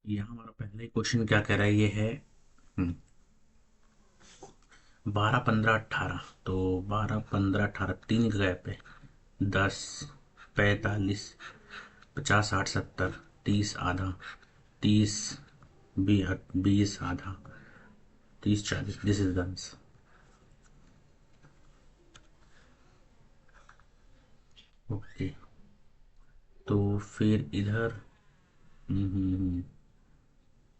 यहाँ हमारा पहला ही क्वेश्चन क्या कह रहा है, ये है 12, 15, 18। तो 12, 15, 18 तीन गैप है। 10, 45, 50, 60, 70, 30 आधा, 30, 20 आधा, 30, 40। This is the answer. Okay, तो फिर इधर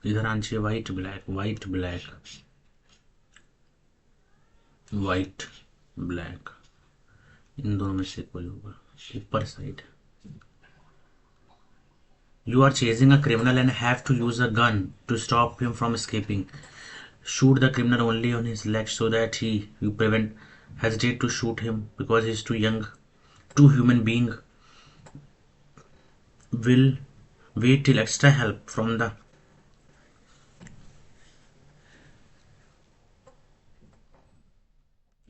इधर आना चाहिए white black, white black, white black, इन दोनों में से कोई होगा ऊपर side. You are chasing a criminal and have to use a gun to stop him from escaping. Shoot the criminal only on his legs so that you prevent hesitate to shoot him because he's too young. Two human being will wait till extra help from the,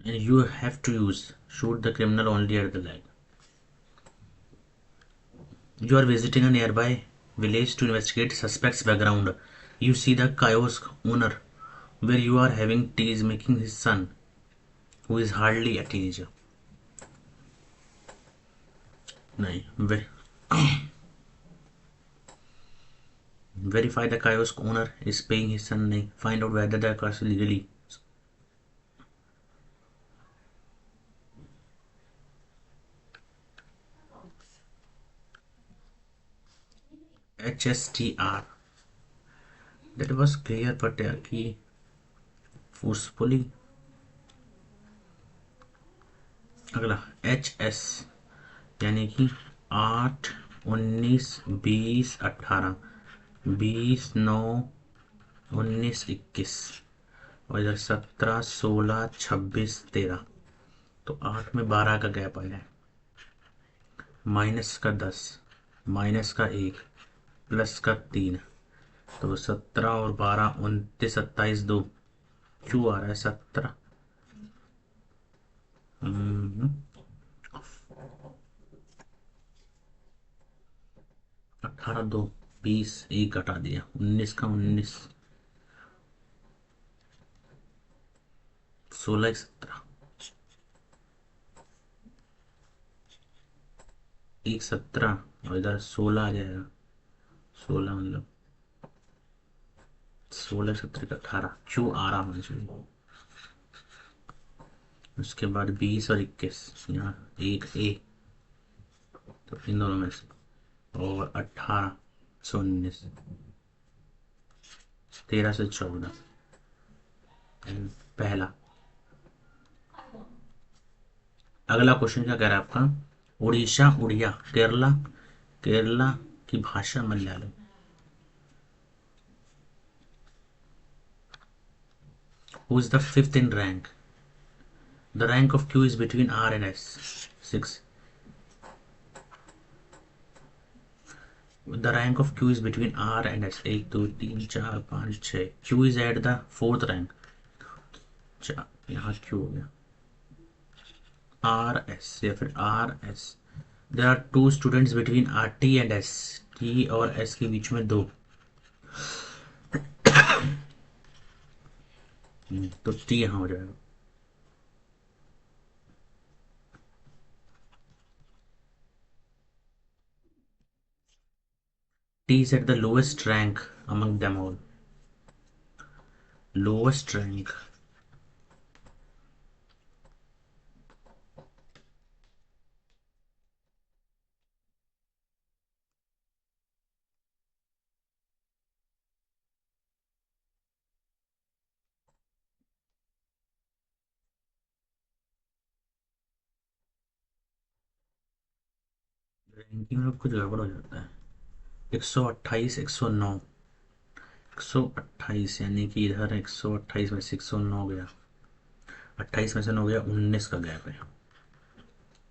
and you have to use shoot the criminal only at the leg. You are visiting a nearby village to investigate suspect's background. You see the kiosk owner where you are having tea is making his son, who is hardly a teenager. नहीं, verify the kiosk owner is paying his son. नहीं, find out whether the kiosk is legally. HSTR, that was clear, but कि forcefully. अगला HS यानी कि 8, 19, 20, 18, 20, 9, 19, 21 और इधर 17, 16, 26, 13। तो 8 में 12 का गैप आया है। माइनस का 10, माइनस का 1, प्लस का 3, तो 17 और 12, 29, 27, 2। क्यों आ रहा है 17? 18, 2, 20, 1 घटा दिया, 19 का 19, 16, 17, 1, 17 और इधर 16 आ जाएगा। 16 मतलब 16, 17 का 18। क्यों आ रहा होना चाहिए। उसके बाद 20 और 21, यहाँ एक ए, तो इन दोनों में से, और 18 से 19, 13 से 14। पहला। अगला क्वेश्चन क्या कह रहा है आपका, उड़ीसा उड़िया, केरला केरला की भाषा Malayalam. Who is the fifth in rank? The rank of Q is between R and S. 6। The rank of Q is between R and S. 1, 2, 3, 4, 5, 6। Q is at the fourth rank. यहाँ Q हो गया, R S या फिर R S. There are two students between R T and S. T और S के बीच में दो, तो टी यहाँ हो जाएगा। T is at the lowest rank among them all. Lowest rank. Ranking में कुछ गड़बड़ हो जाता है। 128, 109, 128 यानी कि इधर 128 में से 109 गया, 28 में से 9 गया, 19 का गैप है।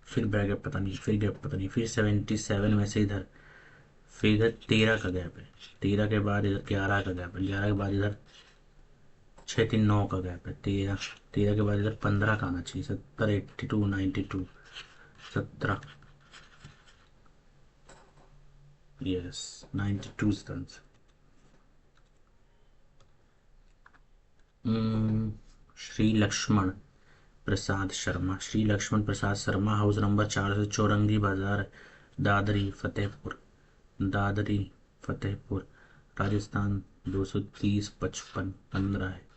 फिर गैप पता नहीं, फिर गैप पता नहीं, फिर 77 में से इधर, फिर इधर 13 का गैप है, 13 के बाद इधर 11 का गैप है, 11 के बाद इधर 6, 3, 9 का गैप है, 13, 13 के बाद इधर 15 का आना चाहिए, 70, 82, 92, 17। Yes, 92 स्टन्स। Shri Lakshman Prasad Sharma, Shri Lakshman Prasad Sharma, house number 400, चौरंगी बाजार, दादरी फतेहपुर, दादरी फतेहपुर, राजस्थान 230 55 15 है।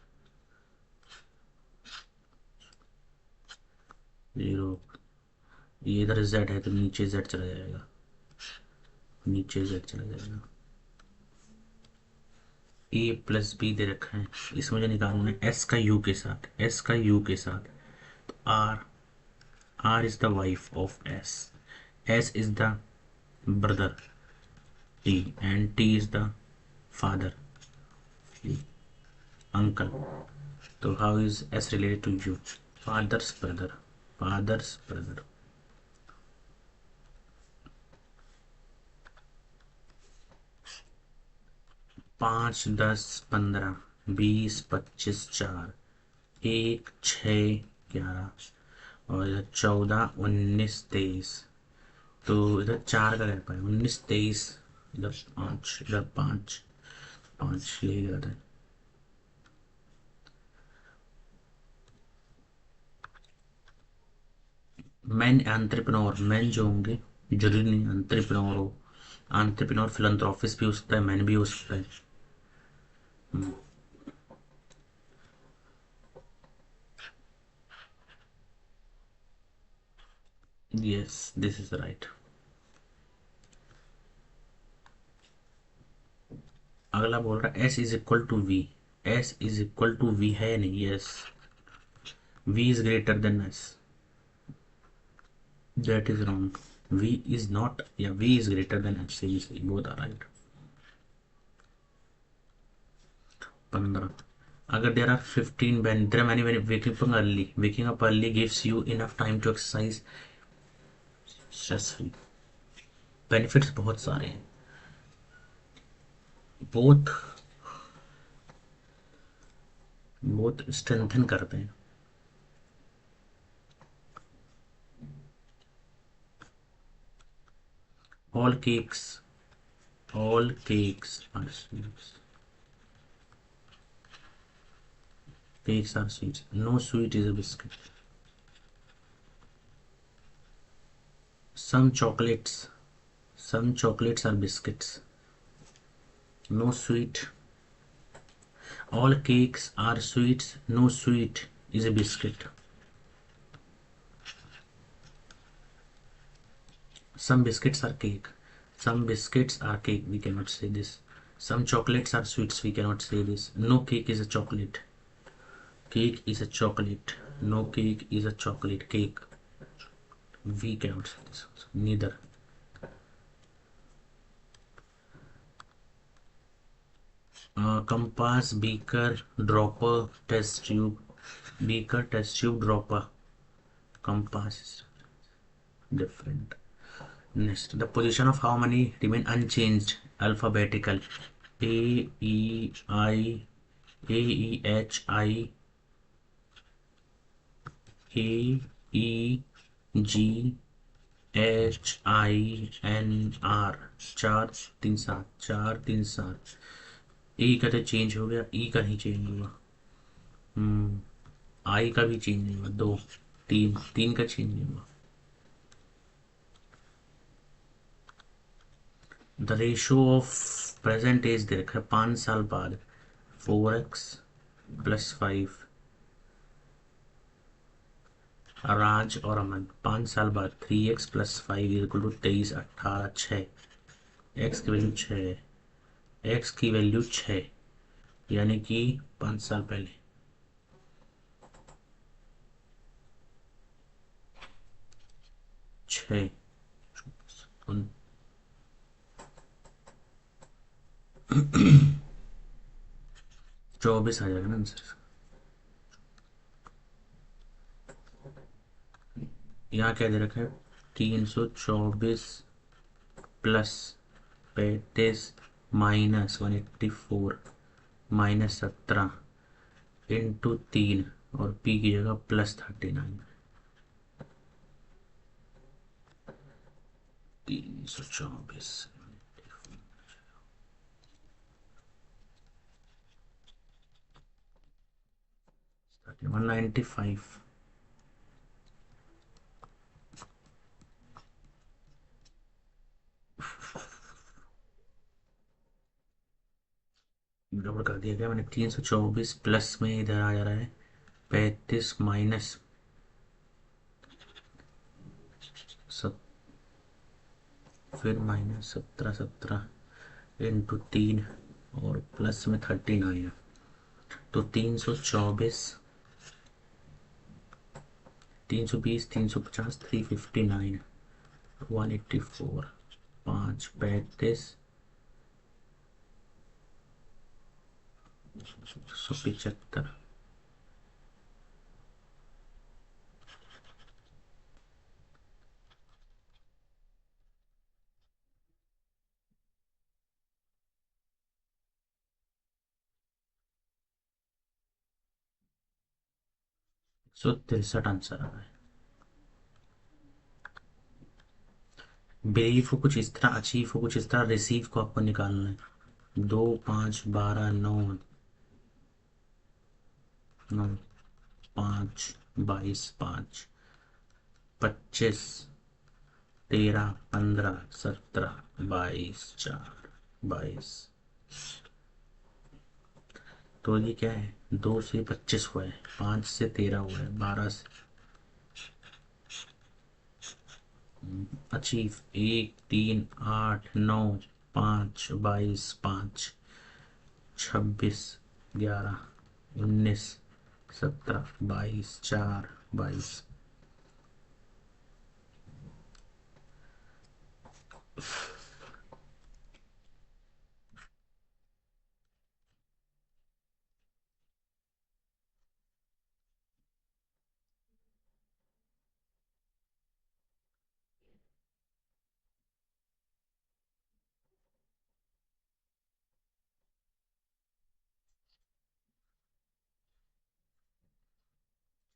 0, ये इधर जेड है तो नीचे जेड चला जाएगा, नीचे जेड चला जाएगा। ए प्लस बी दे रखा है, इसमें मुझे निकालना है एस का यू के साथ, एस का यू के साथ। तो R, R is the wife of S, S is the brother T, and T is the father, uncle. तो how is S related to U? Father's brother, father's brother. 5 10 15 20 25 4, 1 6 11, और इधर 14 19 23। तो इधर 4 का रह पाए, 19 23, इधर 5, इधर 5 5 ले गया था। मैन एंट्रप्रेन्योर, मैन जो होंगे जरूरी नहीं एंट्रप्रेन्योर हो, एंट्रप्रेन्योर फिलंथ्रोपिस्ट भी हो सकता है, मैन भी हो सकता है। Yes this is right. अगला बोल रहा है S is equal to V, S is equal to V है नहीं, yes V is greater than S, that is wrong. V is not, या V is greater than S, सही both are right. 15, अगर there are 15 when there are many waking up early, waking up early gives you enough time to exercise stress free। Benefits बहुत सारे हैं, both both strengthen करते हैं। All cakes, all cakes are sweets, cakes are sweets, no sweet is a biscuit. some chocolates some chocolates are biscuits, no sweet। all cakes are sweets, no sweet is a biscuit। some biscuits are cake, some biscuits are cake, we cannot say this। some chocolates are sweets, we cannot say this। no cake is a chocolate, cake is a chocolate, no cake is a chocolate cake, we cannot say this also, neither। compass, beaker, dropper, test tube, beaker, test tube, dropper, compass is different। Next, the position of how many remain unchanged, alphabetical, A E I, A E H I, A E G H I N R, 4 3 7, 4 3 7। ए का तो change हो गया, ई का नहीं change हुआ, आई का भी change नहीं हुआ, 2 3 3 का चेंज नहीं हुआ। The ratio of present age दे रखा है 5 साल बाद, 4x + 5। राज और अमन 5 साल बाद 3x + 5 = 23 18 6, x की वैल्यू 6, x की वैल्यू 6, यानी कि 5 साल पहले। 6 24 आ जाएगा ना आंसर। यहाँ क्या दे रखा है, 324 + 35 - 184 - 17 × 3, और p की जगह +39, 324। 195। गड़बड़ कर दिया क्या मैंने? 324 प्लस में इधर आ जा रहा है 35 माइनस फिर माइनस 17 इंटू 3 और प्लस में 39 है। तो 324, 320, 350, 359, 184, 5, 35, 175। सौ 63 आंसर आ रहा है। बिलीव को कुछ इस तरह, अचीव को कुछ इस तरह, रिसीव को आपको निकालना है। 2, 5, 12, 9, 9, 5, 22, 5, 25, 13, 15, 17, 22, 4, 22। तो ये क्या है? 2 से 25 हुआ है, 5 से 13 हुआ है, 12 से अचीव 1, 3, 8, 9, 5, 22, 5, 26, 11, 19, 17, 22, 4, 22।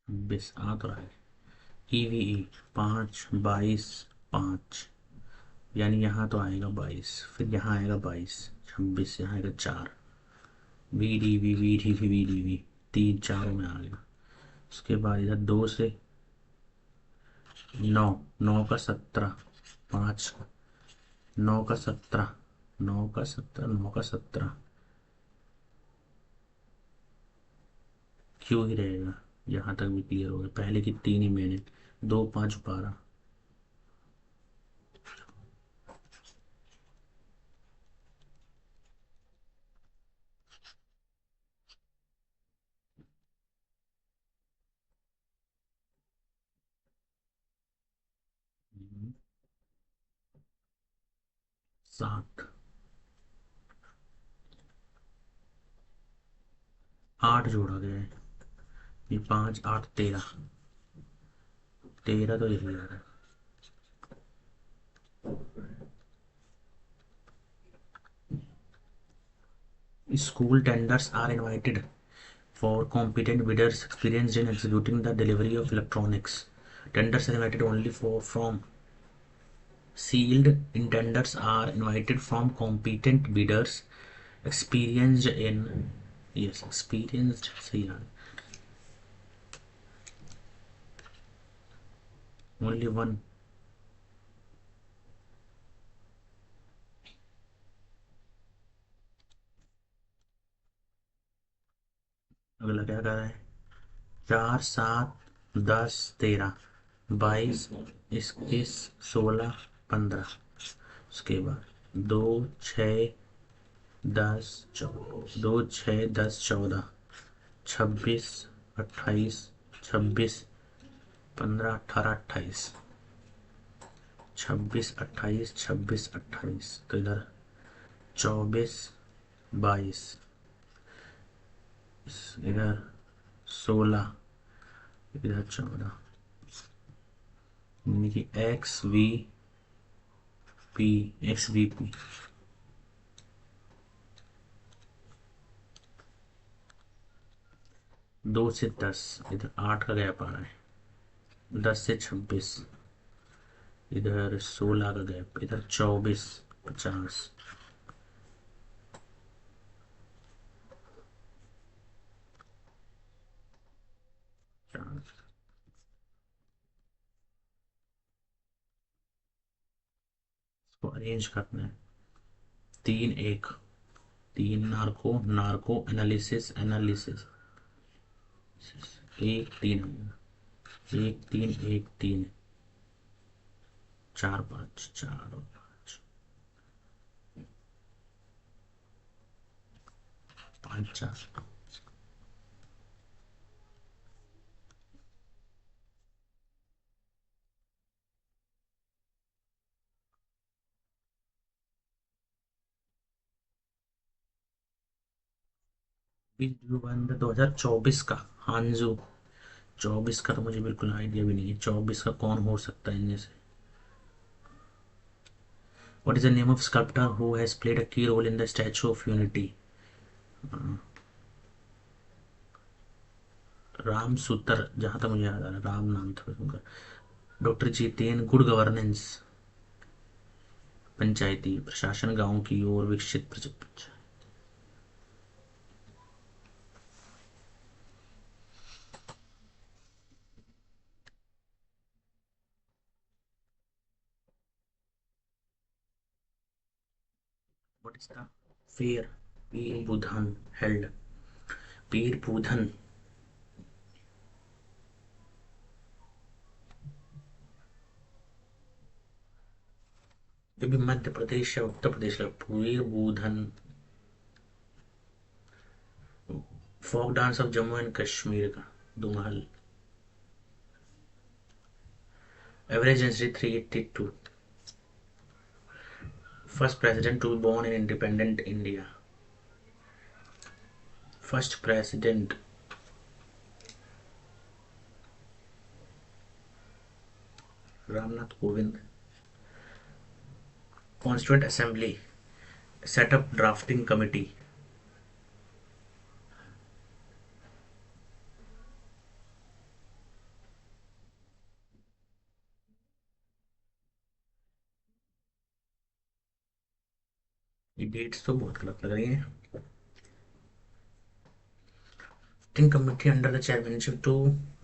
बीस आ तो रहा है। ईवीई 5, 22, 5, यानी यहाँ तो आएगा 22, फिर यहाँ आएगा 22, 26, यहाँ आएगा 4। V D V V D V V D V, 3 चारों में आ गया। उसके बाद इधर 2 से 9, 9 का 17, 5, 9 का 17, 9 का 17, 9 का 17, क्यों ही रहेगा। यहाँ तक भी क्लियर हो गया, पहले की 3 ही मैंने। 2, 5, 12। हम्म, 7, 8 जोड़ा गया है। ये 5, 8, 13, 13 तो यही आ रहा है। School tenders are invited for competent bidders experienced in executing the delivery of electronics. Tenders are invited only for from sealed in tenders are invited from competent bidders experienced in, yes, experienced सही है। Only one। अगला क्या कर रहा है? 4, 7, 10, 13, 22, 21, 16, 15। उसके बाद 2, 6, 10, 14, 2, 6, 10, 14, 26, 28, 26, 15, 18, 28, 26, 28, 26, 28। तो इधर 24, 22, इधर 16, इधर 14, यानी कि x V P, x V P. 2 से 10, इधर 8 का गैप आ रहा है। 10 से 26, इधर 16 का गैप, इधर 24, 50। 4 इसको अरेंज करना है। 3 1 3 नार्को नार्को एनालिसिस एनालिसिस 1 3 1 3 1 3 4 5 4 5 5 4 बंद 2024 का हांजू 24 का तो मुझे बिल्कुल आइडिया भी नहीं है 24 का कौन हो सकता है इनमें से। What is the name of sculptor who has played a key role in the Statue of Unity? Ram सूत्र, जहां तक मुझे याद आ रहा है राम नाम था उनका। डॉक्टर जितेन गुड गवर्नेंस, पंचायती प्रशासन गांव की ओर विकसित panchayat. What is the fair Pir Budhan held? पीर बुधन ये भी मध्य प्रदेश या उत्तर प्रदेश का Pir Budhan. Folk dance of Jammu and Kashmir का Dumhal. Average density 382। First president to be born in independent India. First president Ramnath Kovind. Constituent assembly setup drafting committee. ये डेट्स तो बहुत गलत लग रही है। Drafting committee under the chairmanship to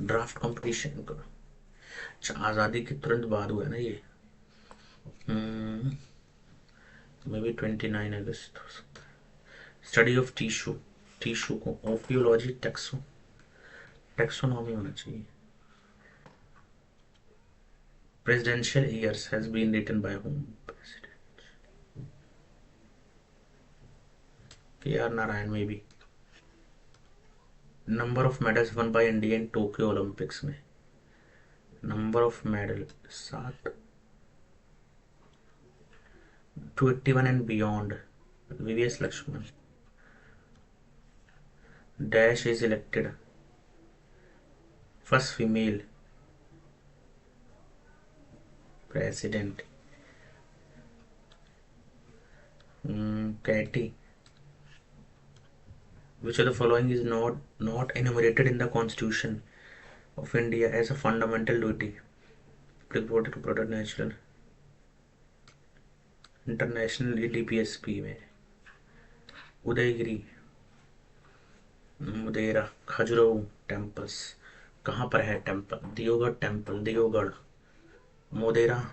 draft competition. आज़ादी के तुरंत बाद हुआ है ना ये। मे बी 29 अगस्त हो सकता है। स्टडी ऑफ टिश्यू, टिश्यू को ओपियोलॉजी टेक्सोनॉमी होना चाहिए। Presidential years has been written by whom? K R Narayan में भी। Number of medals won by India in Tokyo Olympics में। Number of medal 7। 281 and beyond VVS Laxman. Dash is elected first female president. कैटी। Which of the following is not enumerated in the Constitution of India as a fundamental duty applicable to protect natural international EDPSP में? Udayagiri, मुदेरा, Khajuraho temples. कहाँ पर है temple? Deogarh temple, Deogarh. मोदेरा,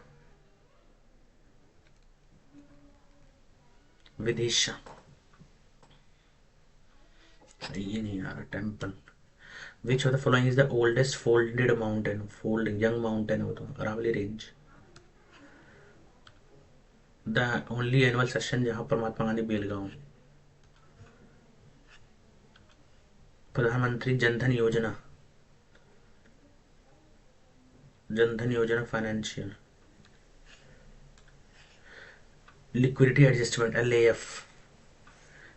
Vidisha. ये नहीं आ रहा temple. Which of the following is the oldest folded mountain? Folding young mountain हो तो Aravalli range. The only annual session जहाँ पर महात्मा गांधी बेलगांव। प्रधानमंत्री जनधन योजना, जनधन योजना financial. Liquidity adjustment LAF,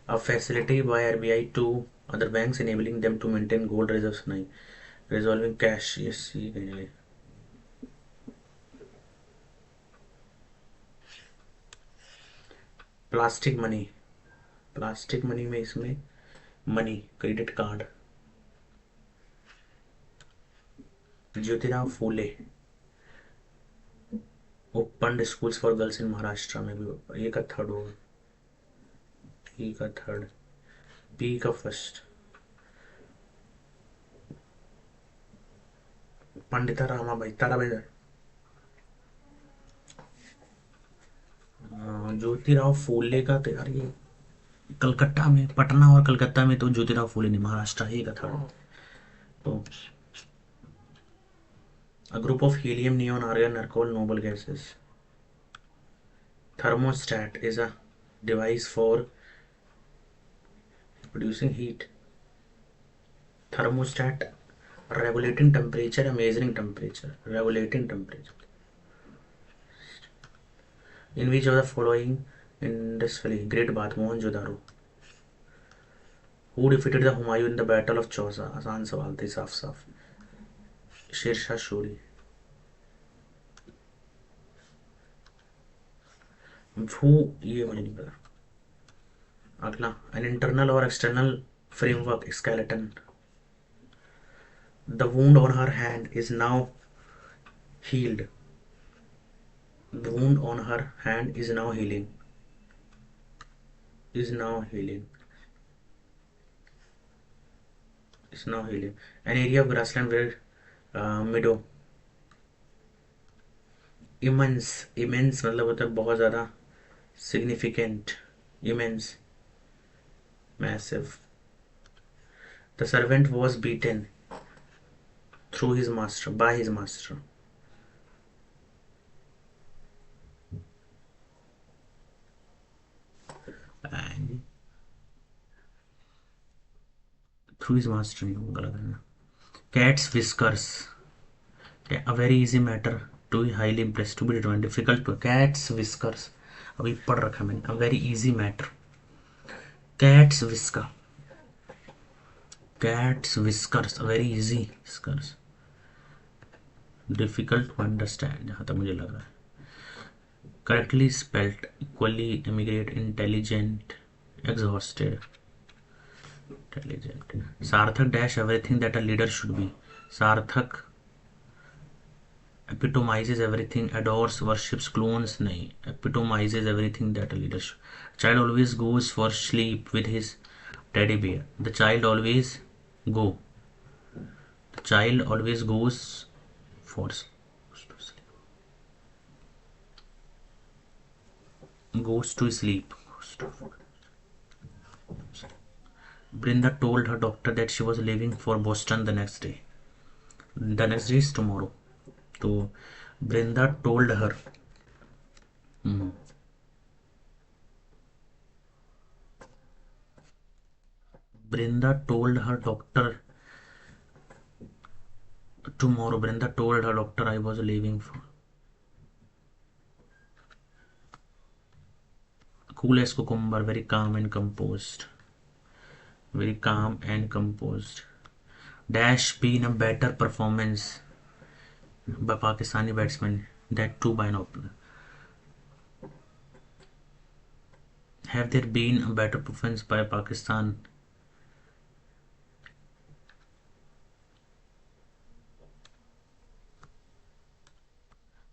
a facility by RBI to other banks enabling them to maintain gold reserves नहीं, resolving cash yes ये कहेंगे। प्लास्टिक मनी, प्लास्टिक मनी में इसमें money credit card. Jyotirao Phule open schools for girls in Maharashtra में भी। ए का third होगा, ई का थर्ड, बी का फर्स्ट। पंडिता रामाबाई ताराबाई, ज्योतिराव फूले का तो यार ये कलकत्ता में, पटना और कलकत्ता में तो ज्योतिराव फूले नहीं, महाराष्ट्र ही का था। तो a group of helium, neon, argon are called noble gases. Thermostat is a device for producing heat. Thermostat, regulating temperature, measuring temperature, regulating temperature. In which of the following Indus Valley, Great Bath, Mohenjo-daro? Who defeated the Humayun in the Battle of Chausa? आसान सवाल थे, साफ साफ शेरशाह सूरी। वो ये मुझे नहीं पता। अगला, an internal or external framework skeleton. The wound on her hand is now healed. The wound on her hand is now healing. Is now healing. Is now healing. An area of grassland where meadow. Immense. Immense मतलब होता है बहुत ज़्यादा. Significant. Immense. Massive. The servant was beaten through his master, by his master. And through his master नहीं होगा, गलत है ना. Cat's whiskers. A very easy matter to be highly impressed, to be determined, difficult to. Cat's whiskers अभी पढ़ रखा मैंने. A very easy matter. Cat's whisker. Cat's whiskers. A very easy whiskers. Difficult to understand जहाँ तक मुझे लग रहा है. Correctly spelt. Equally emigrate. Intelligent. Exhausted. Intelligent. सार्थक dash everything that a leader should be. सार्थक epitomizes everything, adores, worships, clones नहीं. Epitomizes everything that a leader should. Child always goes for sleep with his teddy bear. The child always go. The child always goes for goes to sleep. Brinda told her doctor that she was leaving for Boston the next day. The next day is tomorrow. तो Brinda told her. Brinda told her doctor tomorrow. Brinda told her doctor I was leaving for. Cool as cucumber, very calm and composed. Very calm and composed. Dash been a better performance by Pakistani batsmen, that too by an opener. Have there been a better performance by Pakistan?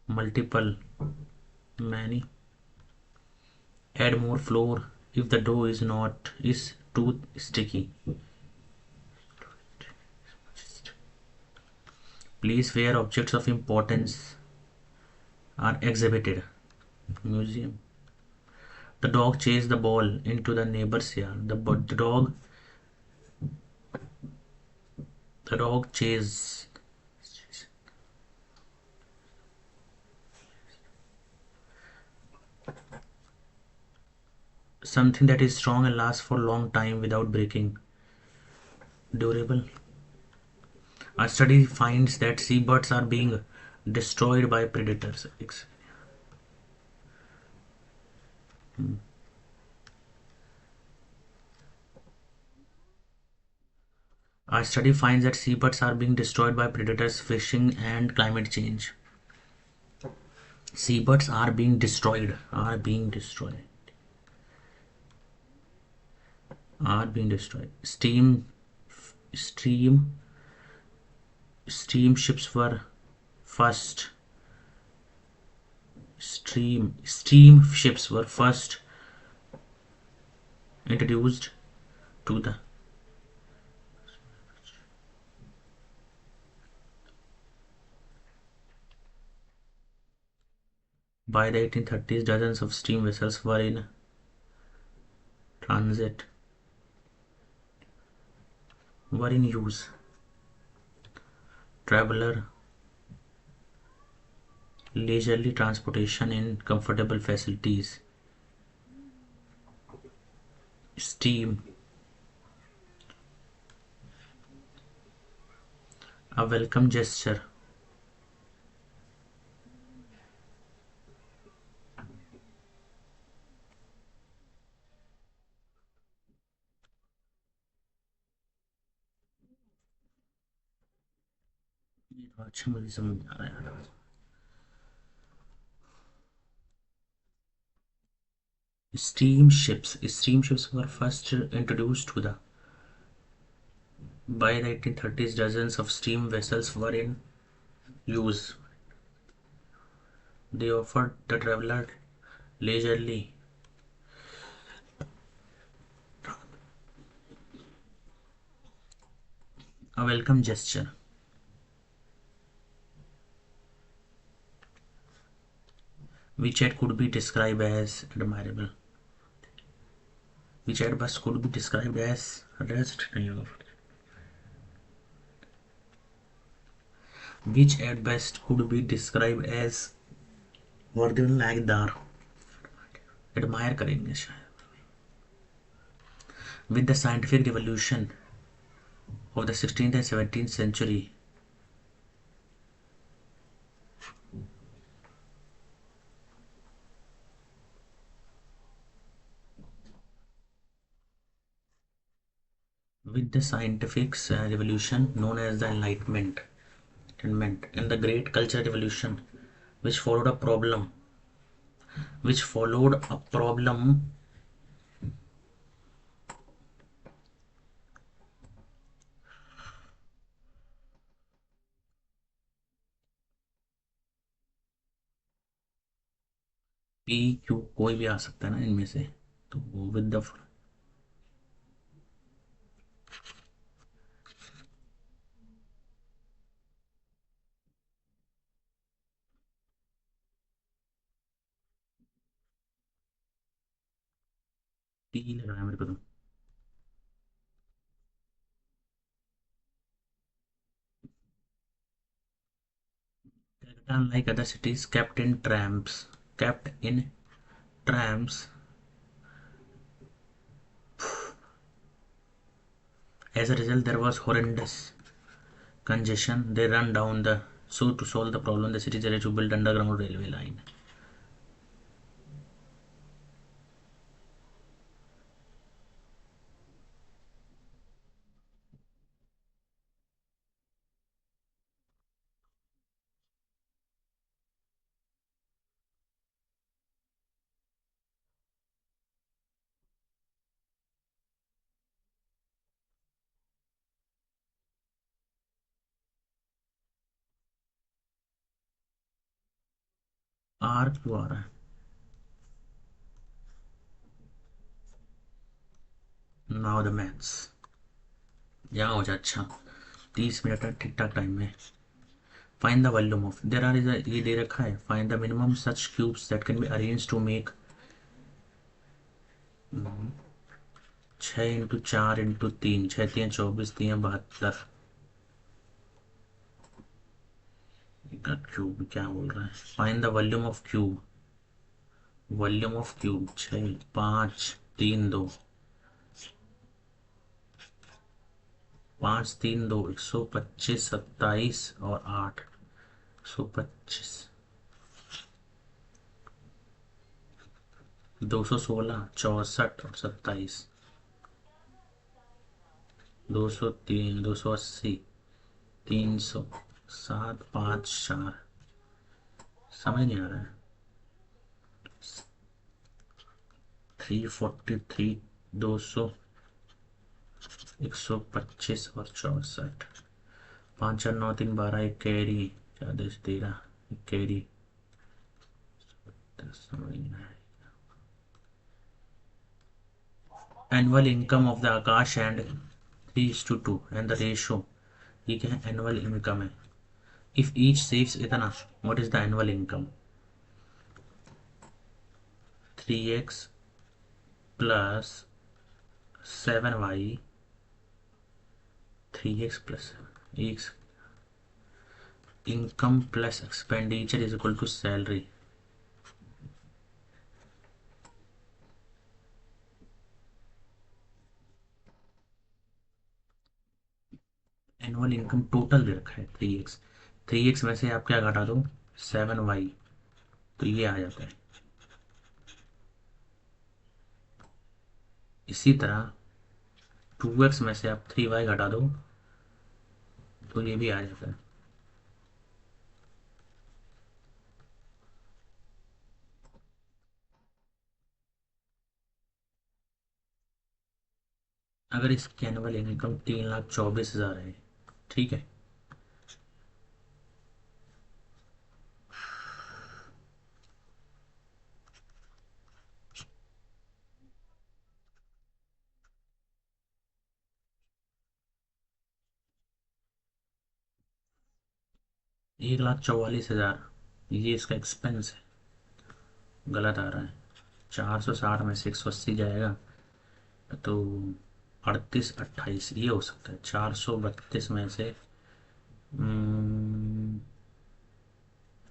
Multiple. Many. Add more flour if the dough is too sticky. Place where objects of importance are exhibited. Museum. The dog chased the ball into the neighbor's yard. The dog chased something that is strong and lasts for a long time without breaking. Durable. A study finds that seabirds are being destroyed by predators. A study finds that seabirds are being destroyed by predators, fishing, and climate change. Seabirds are being destroyed. Are being destroyed. Steamships were first. Steamships were first introduced to the By the 1830s, dozens of steam vessels were in transit, were in use. Traveler, leisurely transportation in comfortable facilities. Steam, a welcome gesture. अच्छा मुझे समझ आ रहा है यार. Steamships were first introduced to the. By the 1830s, dozens of steam vessels were in use. They offered the traveler leisurely a welcome gesture. Which it could be described as admirable. Which at best could be described as rest. Which at best could be described as worthy लायकदार. Admire करेंगे शायद. With the scientific revolution of the 16th and 17th century, with the scientific revolution known as the Enlightenment and the Great Cultural Revolution, which followed a problem, which followed a problem P Q कोई भी आ सकता है ना इनमें से, तो with the T लग रहा है मेरे को तो. Unlike other cities, kept in trams. As a result, there was horrendous congestion. They run down the so to solve the problem, the city decided to build underground railway line. R क्यों आ रहा है? Now the maths. यहाँ हो जाए. अच्छा 30 minute है, ठीक ठाक टाइम में. Find the volume of there are is ये दे रखा है. Find the minimum such cubes that can be arrange to make 6 × 4 × 3 6 3 24 3 72 का क्यूब क्या बोल रहा है. Find the volume of cube. Volume of cube 6 5 3 2 5 3 2 125 27 और 8 125 216 64 और 27 203 280 300 7 5 4. समझ नहीं आ रहा है. 343 200 125 और 64 5 4 9 3 12 एक कैरी 4 10 13 एक कैरी. समझ नहीं आया. Annual income of the Akash and 3:2 and the ratio. ये क्या है? एनुअल इनकम है. इफ ईच सेव्स इतना, what is the annual income? 3x plus 7y, 3x plus x, income plus expenditure is equal to salary. Annual income total दे रखा है 3x, 3x में से आप क्या घटा दो 7y, तो ये आ जाता है। इसी तरह 2x में से आप 3y घटा दो तो ये भी आ जाता है। अगर इसकी एनुअल इनकम 3,24,000 है, ठीक है, $1,44,000 ये इसका एक्सपेंस है। गलत आ रहा है, 460 में से 180 जाएगा तो 3828 ये हो सकता है। 432 में से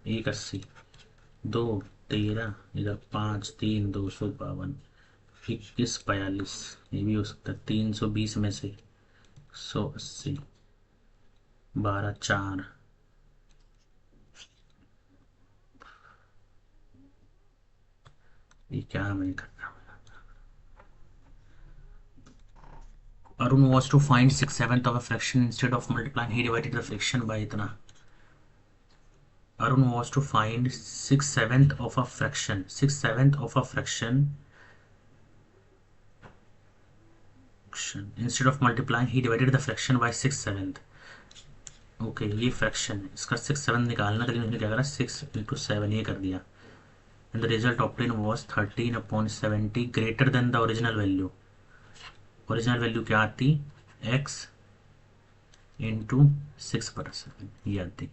180, 2 13, इधर 5 3 252, 21 42 ये भी हो सकता है। 320 में से 180, 12 4, ये क्या मैं करना। Arun was to find 6/7 of a fraction. Instead of multiplying, he divided the fraction by इतना। Arun was to find 6/7 of a fraction, 6/7 of a fraction. Instead of multiplying, he divided the fraction by 6/7। Okay ये fraction है, इसका 6/7 निकालना के लिए उसने क्या करा 6 × 7 ये कर दिया। And the result obtain was 13/70 greater than the original value. Original value क्या आती x × 6/7 ये आती।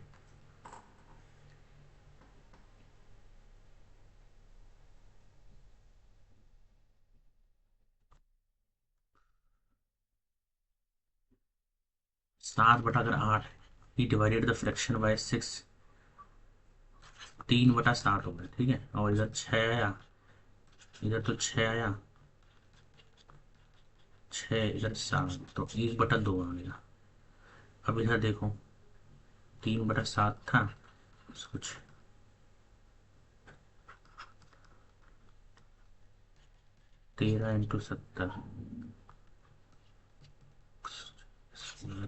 सात बटा अगर 8 ही डिवाइडेड द फ्रैक्शन बाय 6, 3/7 हो गया, ठीक है। और इधर 6 आया, इधर तो 6 आया, 6 इधर 7, तो 1/2 आ गया। अब इधर देखो 3/7 था कुछ, 13 × 70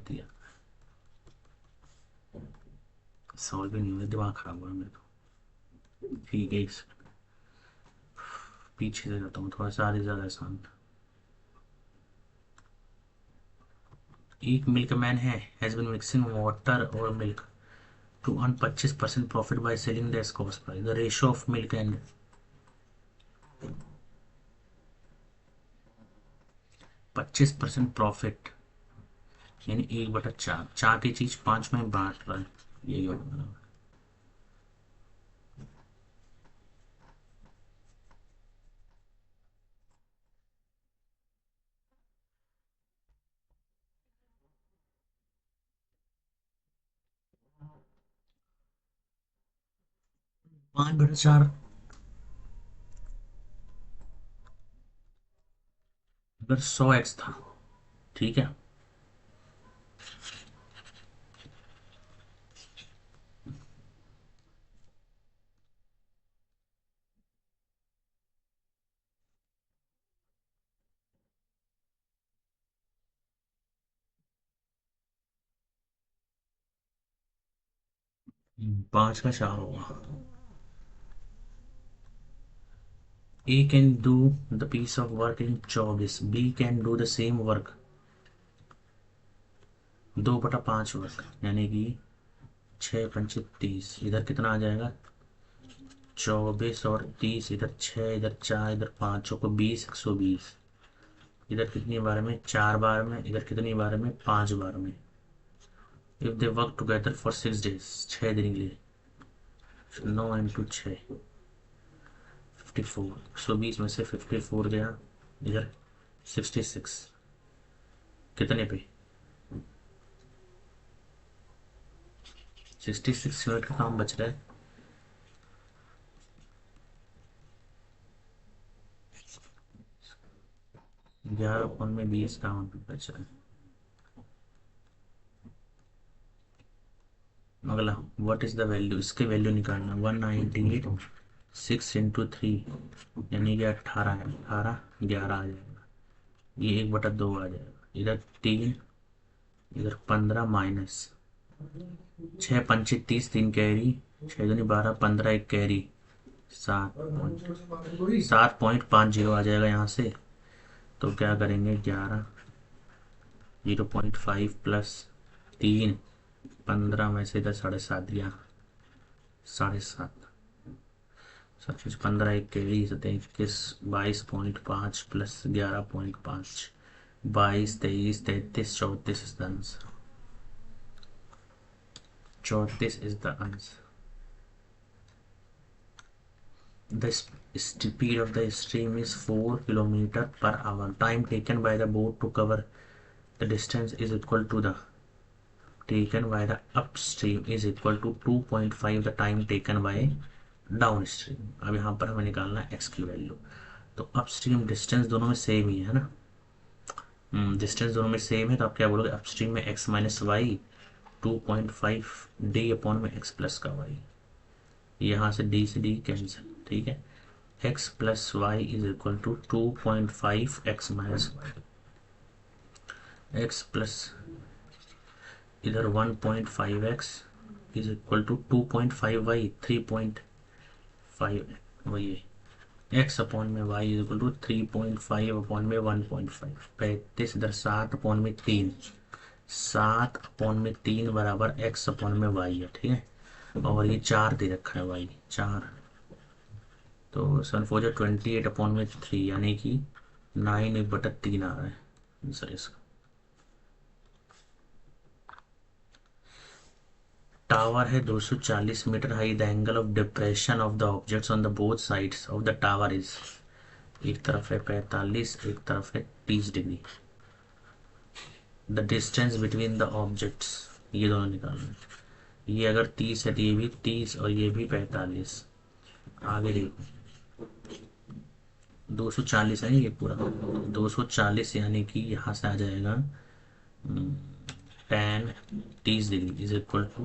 दिया। सॉल्व भी नहीं हुआ, दिमाग खराब हुआ मेरे तो। ठीक है पीछे से जाता हूँ थोड़ा सा, आगे ज़्यादा आसान। एक मिल्कमैन है हैज़ बीन मिक्सिंग वाटर और milk to earn 25% profit by selling the cost price. The ratio of milk and 25% profit यानी 1/4, 4 की चीज 5 में बांट रहा है, यही होगा। 5/4 अगर 100x था, ठीक है, पांच का 4 होगा। A can do the piece of work in 24, B can do the same work 2/5 work, यानी कि 6 × 30, इधर कितना आ जाएगा 24 और 30, इधर 6 इधर 4 इधर 5 को 20, 120, इधर कितनी बार में 4 बार में, इधर कितनी बार में 5 बार में। If they work together for 6 days, 6 दिन के लिए, 9 × 6 54, 120 में से 54 गया इधर 66, कितने पे? 66 यूनिट का काम बच रहा है। ग्यारह पॉइंट में 20 का बच रहा है। अगला, व्हाट इज द वैल्यू, इसके वैल्यू निकालना। 198 6 इंटू 3 यानी कि 18 है, 18 11 आ जाएगा, ये 1/2 आ जाएगा, इधर 3, इधर 15 माइनस 6 पंचे 30, 3 कैरी, 6 दूनी 12, 15 एक कैरी, 7.50 आ जाएगा यहाँ से। तो क्या करेंगे, 11 0.5 प्लस 3, 15 में से इधर 7.5 दिया, 7.5 7 15 एक carry, 21 22.5 plus 11.5, 22 23 33 34 is the answer. 34 is the answer. The speed of the stream is 4 km per hour. Time taken by the boat to cover the distance is equal to the taken by the upstream is equal to 2.5 the time taken by downstream. अब यहाँ पर हमें निकालना है x की value. तो upstream distance दोनों में सेम ही है ना, डिस्टेंस दोनों में सेम है, तो आप क्या बोलोगे, अपस्ट्रीम में x minus y 2.5 d upon में एक्स प्लस का वाई, यहाँ से डी से डी कैंसिल, ठीक है। X plus y is equal to 2.5 x minus y, x plus इधर 1.5 x is equal to 2.5 y 3.5 वही है, एक्स अपॉन में y is equal to 3.5 upon में 1.5, 35 इधर 7 अपॉन में 3, 7 अपॉन में 3 बराबर एक्स अपॉन में वाई है, ठीक है। और ये 4 दे रखा है वाई 4, तो 7 4 28 अपॉन में 3 यानी कि 9/3 आ रहा है आंसर इसका। टावर है 240 metre high, the angle of depression of the objects on the both sides of the tower is, एक तरफ है 45, एक तरफ है 30 degree. The distance between the objects, ये दोनों निकालना है, ये अगर 30 है तो ये भी 30 और ये भी 45, आगे देखो 240 है ये पूरा, 240 यानी कि यहाँ से आ जाएगा tan 30 degree is equal to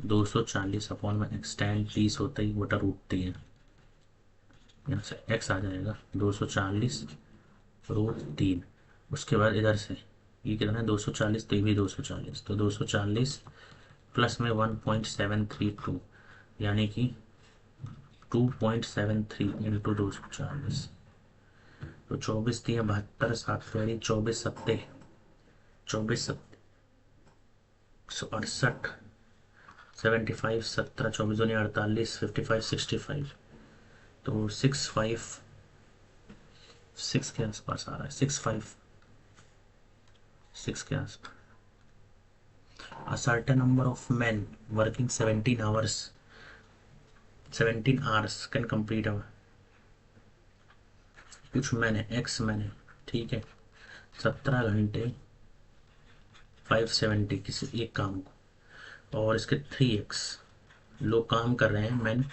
240 upon में एक्स, tan 30 होता ही बटा √3 है, यहाँ से x आ जाएगा 240 √3। उसके बाद इधर से ये कितना है 240, तो ये भी 240, तो 240 प्लस में 1.732 यानी कि 2.73 इंटू 240, तो 24 दिए 72, 7 फेरी 24 सत्ते 24 68 75 17 24 दूनी 48 55 65, तो 6 के आसपास आ रहा है, 6 के आसपास। A certain number of men working 17 hours can complete a, कुछ मैन है एक्स मैन है, ठीक है, 17 घंटे 570 किसी एक काम को, और इसके 3x लोग काम कर रहे हैं मैन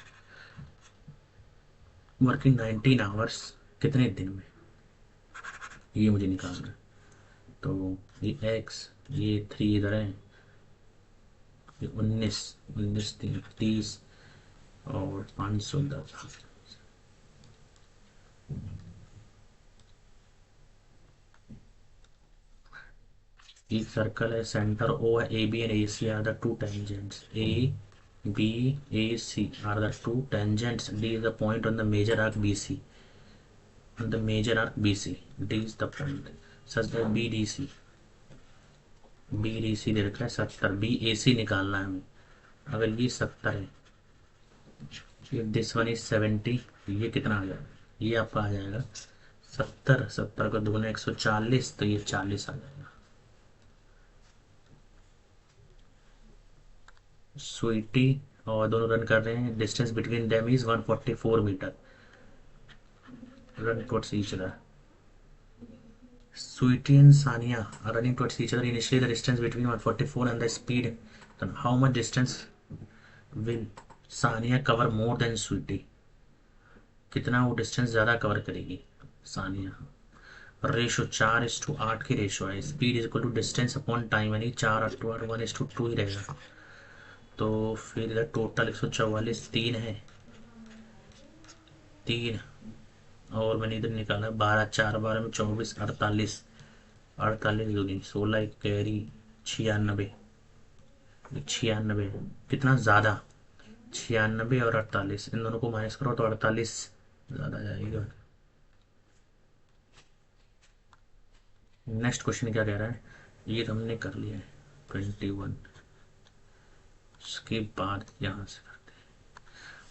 वर्किंग 19 आवर्स कितने दिन में, ये मुझे निकालना है। तो ये x, ये 3 इधर है, ये 19 30 और 510। एक सर्कल है, सेंटर O है, AB and AC are the two tangents. AC are the two tangents. D is the point on the major arc BC. On the major arc BC, D is the point. Such that BDC दे रखा है 70, BAC निकालना है हमें। अगर ये 70 है, this one is 70, ये कितना आ जाएगा, ये आपका आ जाएगा 70 का 2 140, तो ये 40 आ जाएगा। स्वीटी और दोनों रन कर रहे हैं, distance between them is 144 metre, running towards each other. Sweetie and Sania are running towards each other. Initially, the distance between 144 and the speed. Then how much distance will Sania cover more than Sweetie? कितना वो distance ज़्यादा cover करेगी Sania? Ratio 4:8 की ratio है. Speed is equal to distance upon time, यानी 4 1:2 ही रहेगा. तो फिर इधर टोटल 144 3 है, 3 और मैंने इधर निकाला 12, 4 12 में 24, 48 48 दूनी 16 कैरी 96 96 कितना ज़्यादा 96 और 48, इन दोनों को माइनस करो तो 48 ज़्यादा जाएगा. नेक्स्ट क्वेश्चन क्या कह रहा है, ये तो हमने कर लिया है 21. उसके बाद यहाँ से करते हैं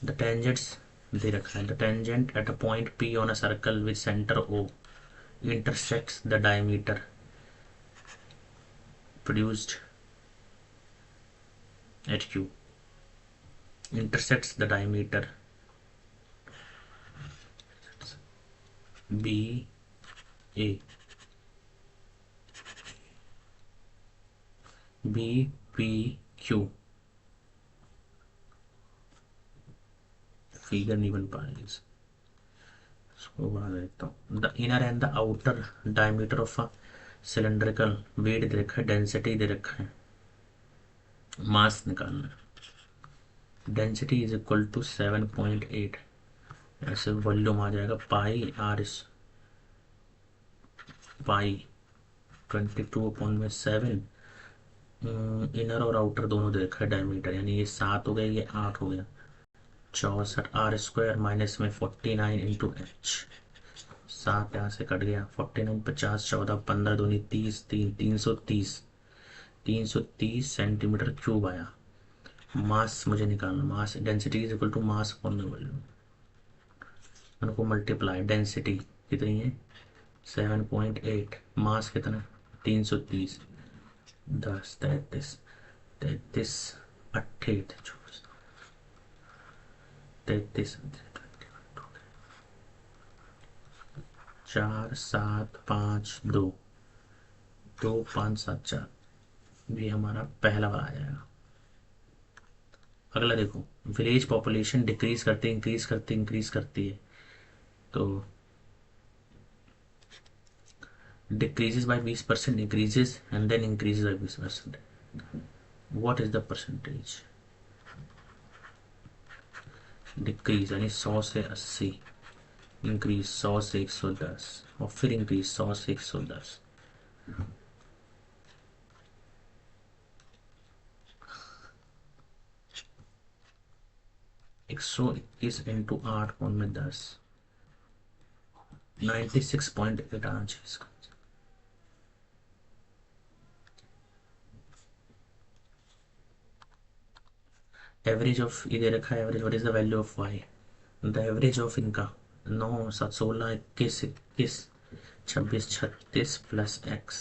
द टेंजेंट्स दे रखा है. The tangent at a point P on a circle with centre O intersects the diameter produced at Q. Intersects the diameter BA BPQ. Figure नहीं बन पाएगी इसको बना देता हूँ. The inner and the outer diameter of a cylindrical, weight दे रखा है, डेंसिटी दे रखा है, मास निकालना है. Density is equal to 7.8. ऐसे वॉल्यूम आ जाएगा पाई आर इस पाई 22/7. इनर और आउटर दोनों दे रखा है डायमीटर, यानी ये 7 हो गया, ये 8 हो गया. 64 R² माइनस में 49 इंटू एच. 7 यहाँ से कट गया. 49 50 14 15 दूनी 30 330 330 सेंटीमीटर क्यूब आया. मास मुझे निकालना, mass density is equal to mass upon the volume. उनको मल्टीप्लाई, डेंसिटी कितनी है 7.8, मास कितना 330 10 33 33 28 33 4 7 5 2 2 5 7 4. ये हमारा पहला वाला आ जाएगा. अगला देखो, विलेज पॉपुलेशन डिक्रीज करती इंक्रीज करती है. तो decreases by 20%, increases and then increases by 20%. What is the percentage? Decrease यानी 100 से 80, इंक्रीज 100 से 110 और फिर इंक्रीज 100 से 110. एक 121 इंटू 8 कौन में 10, 96.8 आना चाहिए इसका. एवरेज ऑफ ये दे रखा है, average what is the value of y. The average of इनका 9 7 16 21 21 26 36 प्लस एक्स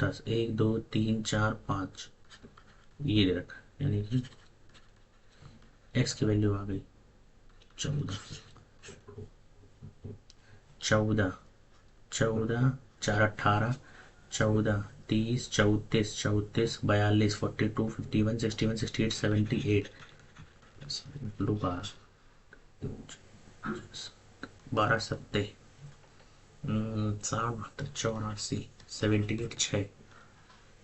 10 1 2 3 4 5 ये दे रखा, यानी कि एक्स की वैल्यू आ गई 14 14 14 4 18 14 30 34 34 42 42 51 61 68 78 12 सत्ते 60 84 78 6.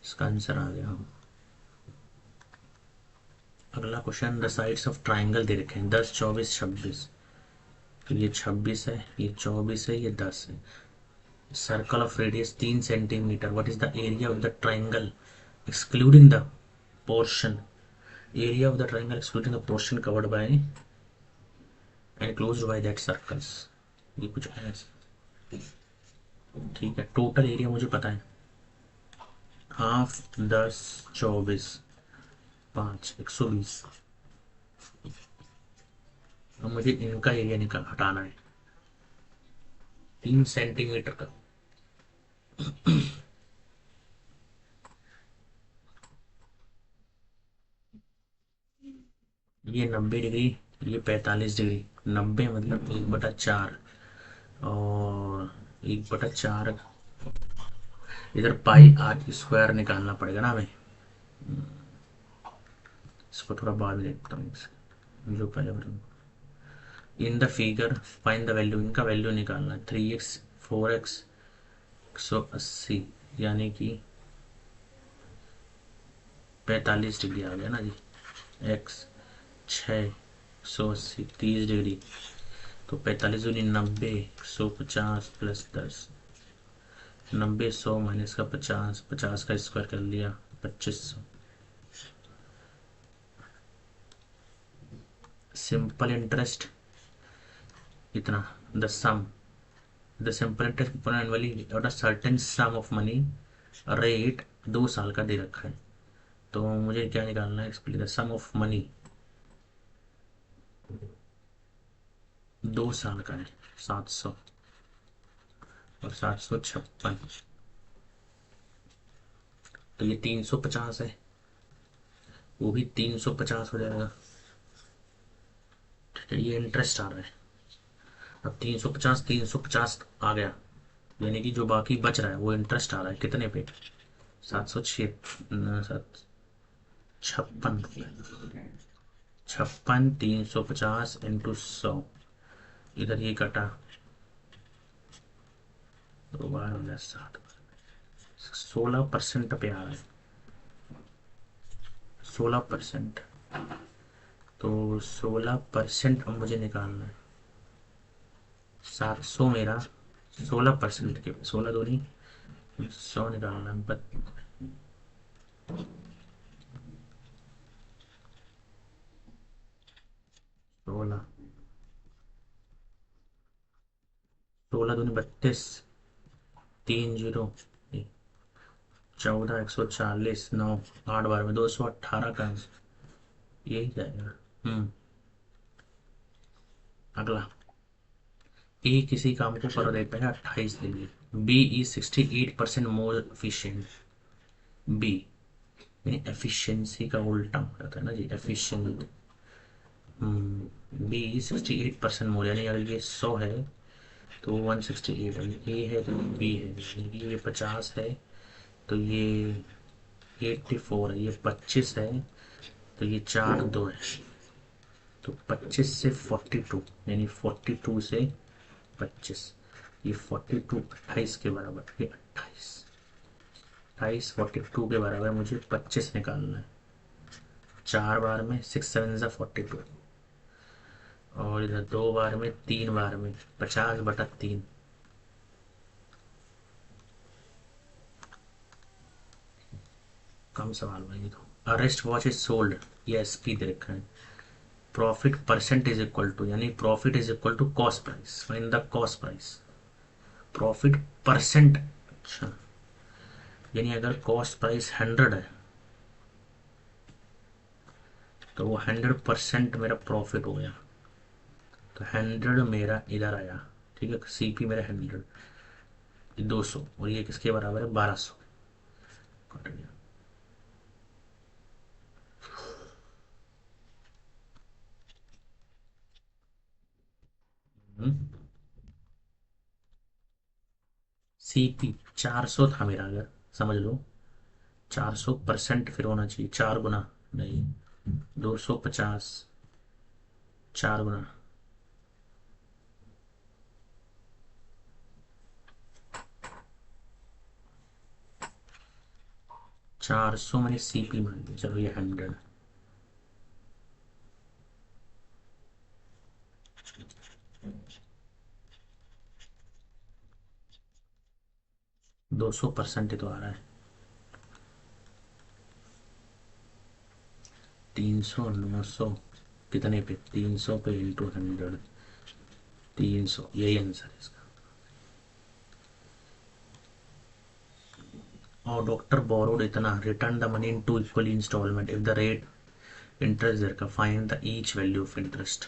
इसका आंसर आ गया. अगला question, the sides of triangle दे रखे हैं 10 24 26. तो ये 26 है, ये 24 है, ये 10 है. Circle of radius 3 centimetre. What is the area of the triangle excluding the portion, area of the triangle excluding the portion covered by enclosed by that circles. ये कुछ ऐसा, ठीक है. टोटल एरिया मुझे पता है, हाफ 10 24 5 120. अब मुझे इनका एरिया निकाल हटाना है 3 सेंटीमीटर का. ये 90 डिग्री ये 45 डिग्री, 90 मतलब 1/4, और 1/4 इधर पाई आर स्क्वायर निकालना पड़ेगा ना हमें। इसको थोड़ा बाद में देखता हूँ, जो पहले बताऊँ। In the figure find the value, इनका वैल्यू निकालना है। 3x 4x 180 यानी कि 45 डिग्री आ गया ना जी। x 6 180 30 डिग्री, तो 45 दूनी 90, 150 प्लस 10, 90 100 माइनस का 50, 50 का स्क्वायर कर लिया 2500। सिंपल इंटरेस्ट इतना, the sum the simple interest component annually और the certain sum of money rate 2 साल का दे रखा है। तो मुझे क्या निकालना है, explain the sum of money 2 साल का है 700 और 756, तो ये 350 है, वो भी 350 हो जाएगा। ठीक है, ये इंटरेस्ट आ रहा है। अब 350 350 आ गया, यानी कि जो बाकी बच रहा है वो इंटरेस्ट आ रहा है कितने पे, 756 350 इंटू 100, इधर ये कटा, 2 बार हो गया 60, 16% पे आ रहा है, 16%। तो 16% अब मुझे निकालना है। 700 मेरा 16% के, 16 दूनी 100 निकालना है। 16, 16 दूनी 32, 30, 14 140 9, 8 बार में 218 का यही जाएगा। अगला, ए किसी काम को कर देता है 28 दिन में, B is 68% more efficient. B यानी एफिशिएंसी का उल्टा हो जाता है ना जी, एफिशिएंट। बी 68% मोर, यानी अगर ये 100 है तो 168 है, ए है तो बी है, यानी कि ये 50 है तो ये 84 है, ये 25 है तो ये 4 2 है, तो 25 से 42, यानी 42 से 25, ये 42 28 के बराबर, ये 28 28 42 के बराबर मुझे 25 निकालना है। 4 बार में 6 7 42, और इधर 2 बार में 3 बार में 50/3। कम सवाल भाई, तो अरेस्ट वॉच इज सोल्ड, ये एसपी दे रखा है। Profit percent is equal to, यानी profit is equal to cost price, find the cost price. Profit percent, अच्छा, यानी अगर कॉस्ट प्राइस 100 है तो वो 100% मेरा प्रॉफिट हो गया, तो 100 मेरा इधर आया। ठीक है, सीपी मेरा 100, 200, और ये किसके बराबर है, 1200। कट गया। सीपी 400 था मेरा, अगर समझ लो 400% फिर होना चाहिए, 4 गुना, नहीं 250, 4 गुना, 400 मैंने सीपी मान लिया, चलो ये 100, 200% ही तो आ रहा है। 300 900 कितने पे, 300 पे इंटू 100, 300, यही आंसर है इसका। और डॉक्टर बोरोड इतना, return the money in two equal installment if the rate interest देर का, find the each value of interest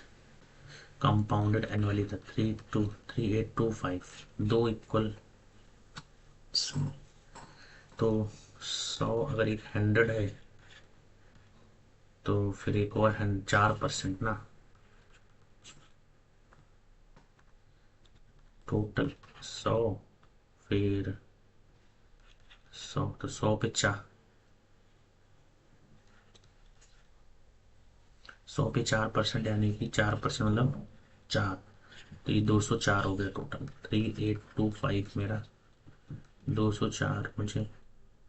compounded annually, the 3825, 2 equal, तो 100 अगर एक 100 है तो फिर एक और 4% ना, टोटल 100, फिर 100 तो 100 पे 4%, यानी कि 4% मतलब 4, तो ये 204 हो गया टोटल। 3825 मेरा 204, मुझे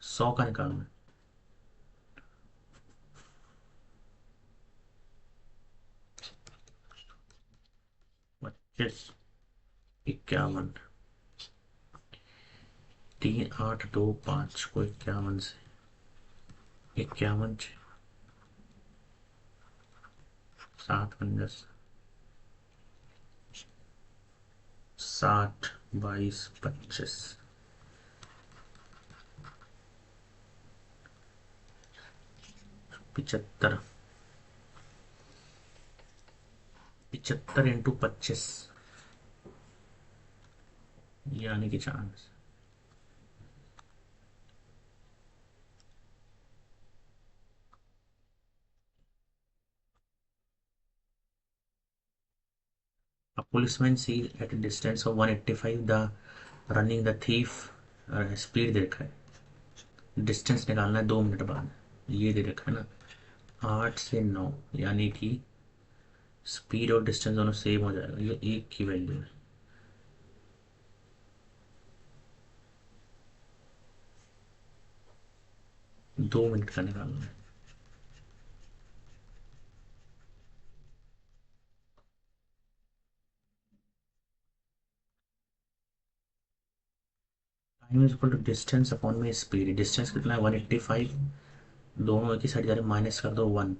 100 का निकालना है। 25, 51, 3825 को 51 से 51 7 10 60 22 25 75, 75 इंटू 25, यानी कि chance A policeman sees at a distance of 185 the running the thief, speed दे रखा है, डिस्टेंस निकालना है 2 मिनट बाद, ये दे रखा है ना 8 से 9, यानी कि स्पीड और डिस्टेंस दोनों सेम हो जाएगा, ये एक की वैल्यू है। 2 मिनट का निकालना है। Time is equal to distance upon में स्पीड, डिस्टेंस कितना है 185, दोनों एक ही साइड जा रहे, माइनस कर दो 1,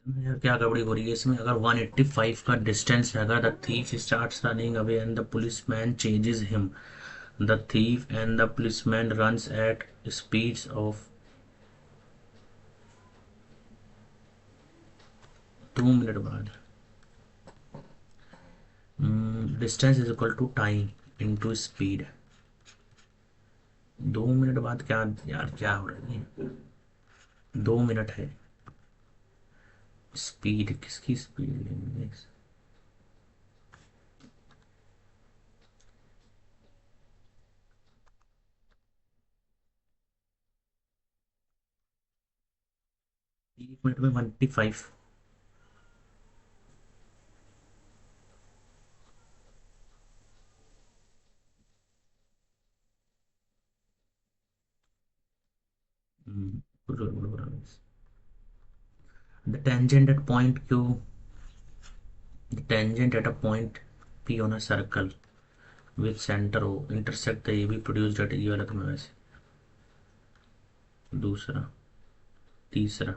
यार क्या गड़बड़ी हो रही है इसमें। अगर 185 का डिस्टेंस है, अगर the thief starts running away and the policeman chases him, the thief and the policeman runs at speeds of 2 minute बाद, distance is equal to time into speed. 2 minute बाद क्या यार, क्या हो रहा है, 2 मिनट है, स्पीड किसकी स्पीड लेंगे, एक मिनट में 185, the tangent at point q, the tangent at a point p on a circle with center o intersect the ab produced at, ये वाला तो मैं वैसे, दूसरा, तीसरा,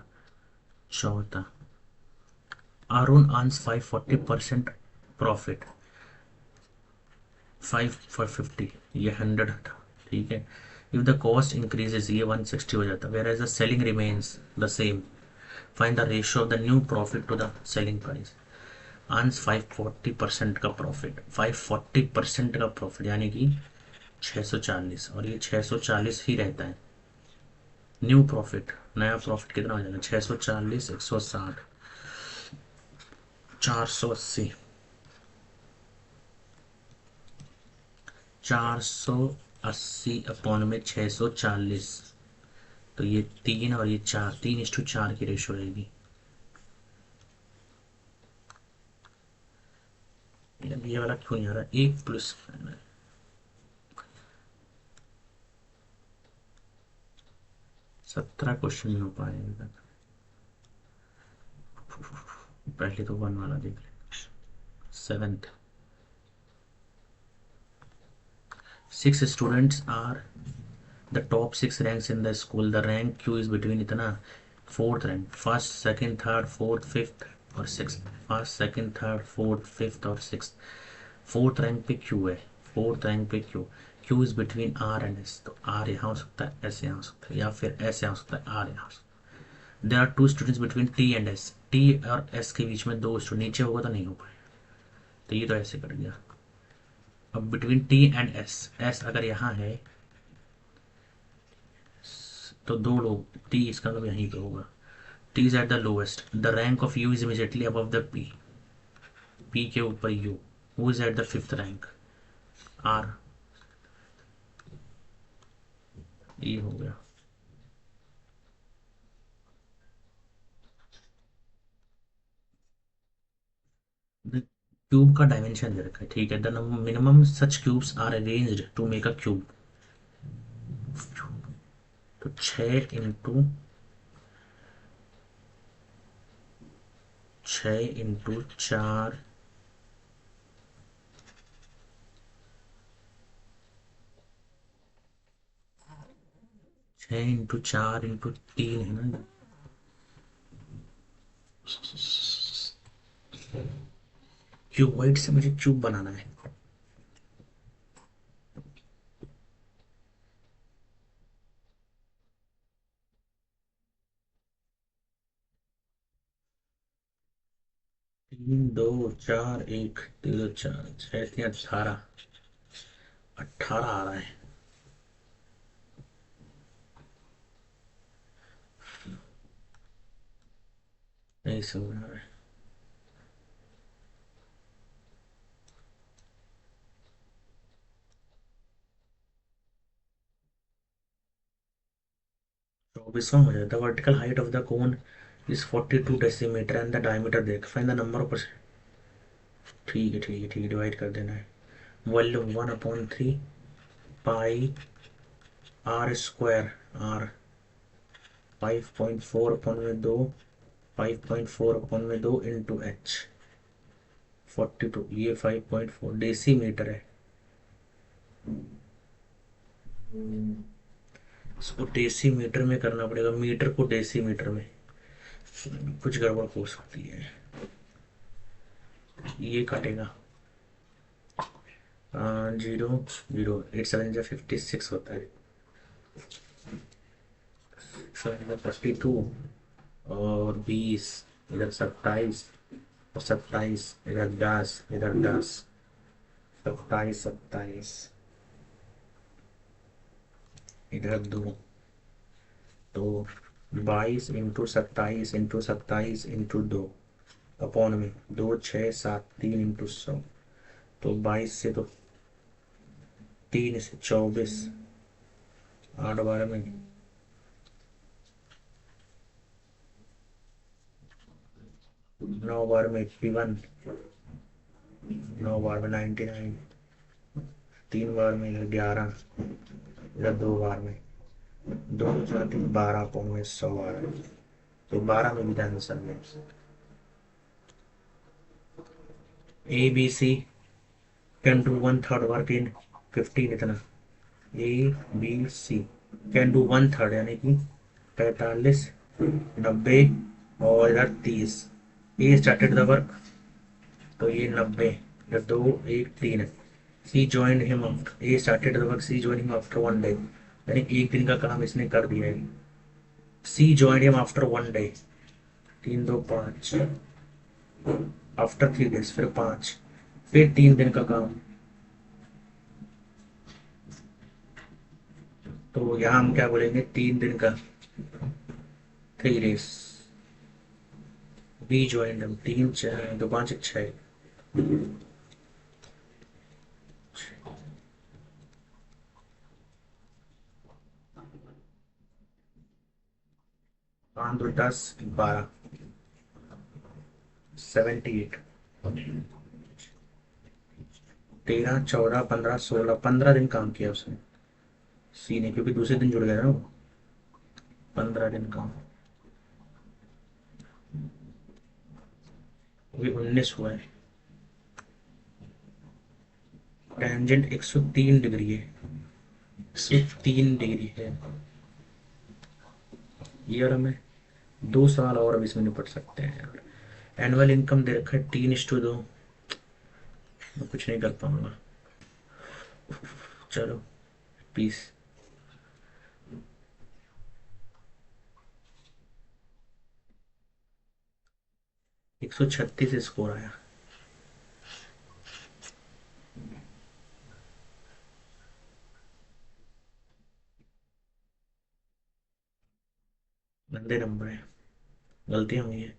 चौथा, अरुण अर्न्स 540% प्रॉफिट, 5 for 50, ये 100 था, ठीक है। इफ द कॉस्ट इंक्रीजेज, ये 160 हो जाता, whereas the selling remains the same, find the ratio of the new profit to the selling price. Earns 540% का प्रॉफिट, 540% का प्रॉफिट यानी कि 640, और ये 640 ही रहता है। न्यू प्रॉफिट, नया प्रॉफिट कितना हो जाएगा, 640, 160, 480, 480 अपॉन में 640, तो ये 3 और ये 4, 3:4 की रेशो रहेगी। ये वाला क्यों नहीं आ रहा, 1+, 17 क्वेश्चन नहीं हो पाए अभी तक, पहले तो 1 वाला देख ले। 7th, 6 students are the top 6 ranks in the school, the rank Q is between इतना, 4th rank, first second third fourth fifth और six, first second third fourth fifth और सिक्स, फोर्थ रैंक पे Q है, fourth rank पे Q is between R and S, तो R यहाँ हो सकता है, S यहाँ हो सकता है, या फिर S यहाँ हो सकता है, R यहाँ हो सकता है। There are 2 students between T and S, T और S के बीच में 2 स्टूडेंट, नीचे होगा तो नहीं हो पाएगा, तो ये तो ऐसे कर दिया। अब between T and S, S अगर यहाँ है तो दो लोग, टी इसका मतलब यहीं पे होगा। T is at the lowest, the rank of U is immediately above the P, P के ऊपर U, who is at the fifth rank, R. ये हो गया। क्यूब का डायमेंशन दे रखा है, ठीक है। The minimum such cubes are arranged to make a cube. तो 6 इंटू 4, 6 इंटू 4 इंटू 3 है ना। क्यूबॉइड से मुझे क्यूब बनाना है। तीन दो चार एक, 3 2 4 6 3 18, 18 आ रहा है। नहीं समझ आ रहा है। 24वां हो जाता है। Vertical height of the cone is 42 decimetre and the diameter देख, फाइंड द नंबर ऑफ। ठीक है ठीक है ठीक है, डिवाइड कर देना है। Volume 1/3 pi r square, r 5.4/2, 5.4/2 into h 42, ये 5.4 डेसीमीटर है। इसको डेसीमीटर में करना पड़ेगा, मीटर को डेसीमीटर में, कुछ गड़बड़ हो सकती है। ये कटेगा। 0 0 8 7 56 होता है। 32 और 20, इधर 27 और 27, इधर 10, इधर 10, 27 27, इधर 2, तो 22 इंटू 27 इंटू 27 इंटू 2 अपॉन में 2 6 7 3 इंटू 100। तो 22 से तो 3 से 24, 8 12 में 9 12 में 81, 9 12 में 99, 3 बार में 11, इधर 2 बार में 2 4 3 12 अपॉन में 100 बार। तो 12 में भी था आंसर में। ABC can do 1/3 work in 15, इतना। ABC कैन डू 1/3 यानी कि 45, 90 और इधर 30। ए स्टार्टेड द वर्क, तो ये 90, इधर 2 1 3 है। C join him after, A started the work, C join him after 1 day, यानी एक दिन का काम इसने कर दिया है। C join him after 1 day, 3 2 5, after 3 days, फिर 5, फिर 3 दिन का काम। तो यहाँ हम क्या बोलेंगे, 3 दिन का, 3 डेज। बी ज्वाइन हम 3 4 2 5 6, 5 2 10 12, 78, 13 14 15 16, 15 दिन काम किया उसने, सी ने, क्योंकि दूसरे दिन जुड़ गया ना वो। 15 दिन काम, अभी 19 हुआ है। टेंजेंट 103 डिग्री है, 103 डिग्री है। ये हमें 2 साल और अब इसमें निपट सकते हैं यार। एनुअल इनकम दे रखा है 3:2, मैं कुछ नहीं कर पाऊंगा। चलो, पीस। 136 स्कोर आया। गंदे नंबर है, गलतियाँ हुई हैं।